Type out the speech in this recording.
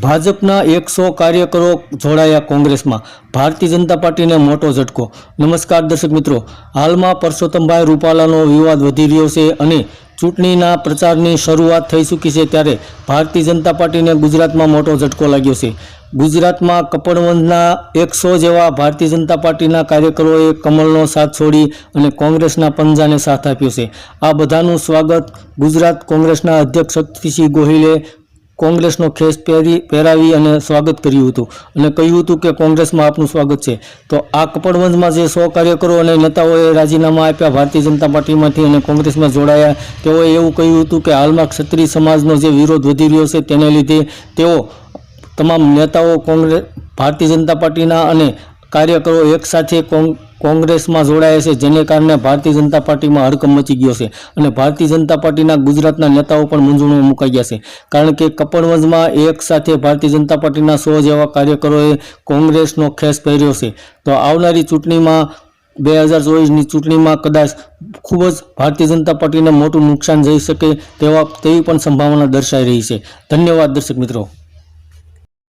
ભાજપના 100 કાર્યકરો જોડાયા કોંગ્રેસમાં, ભારતીય જનતા પાર્ટીને મોટો ઝટકો। નમસ્કાર દર્શક મિત્રો, હાલમાં પરસોત્તમભાઈ રૂપાલાનો વિવાદ વધી રહ્યો છે અને ચૂંટણીના પ્રચારની શરૂઆત થઈ ચૂકી છે, ત્યારે ભારતીય જનતા પાર્ટીને ગુજરાતમાં મોટો ઝટકો લાગ્યો છે। ગુજરાતમાં કપડવંજના 100 જેવા ભારતીય જનતા પાર્ટીના કાર્યકરોએ કમળનો સાથ છોડી અને કોંગ્રેસના પંજાને સાથ આપ્યો છે। આ બધાનું સ્વાગત ગુજરાત કોંગ્રેસના અધ્યક્ષ શક્તિસિંહ ગોહિલે કોંગ્રેસનો ખેસ પહેરાવી અને સ્વાગત કર્યું હતું અને કહ્યું હતું કે કોંગ્રેસમાં આપનું સ્વાગત છે। તો આ કપડવંજમાં જે 100 કાર્યકરો અને નેતાઓએ રાજીનામા આપ્યા ભારતીય જનતા પાર્ટીમાંથી અને કોંગ્રેસમાં જોડાયા, તેઓએ એવું કહ્યું હતું કે હાલમાં ક્ષત્રિય સમાજનો જે વિરોધ વધી રહ્યો છે તેને લીધે તેઓ તમામ નેતાઓ ભારતીય જનતા પાર્ટીના અને કાર્યકરો એકસાથે કોંગ્રેસમાં જોડાયા છે, જેને કારણે ભારતીય જનતા પાર્ટીમાં હડકંપ મચી ગયો છે અને ભારતીય જનતા પાર્ટીના ગુજરાતના નેતાઓ પણ મૂંઝવણમાં મુકાઈ ગયા છે, કારણ કે કપડવંજમાં એક સાથે ભારતીય જનતા પાર્ટીના 100 જેવા કાર્યકરોએ કોંગ્રેસનો ખેસ પહેર્યો છે। તો આવનારી ચૂંટણીમાં 2024ની ચૂંટણીમાં કદાચ ખૂબ જ ભારતીય જનતા પાર્ટીને મોટું નુકસાન જઈ શકે તેવી પણ સંભાવના દર્શાઈ રહી છે। ધન્યવાદ દર્શક મિત્રો।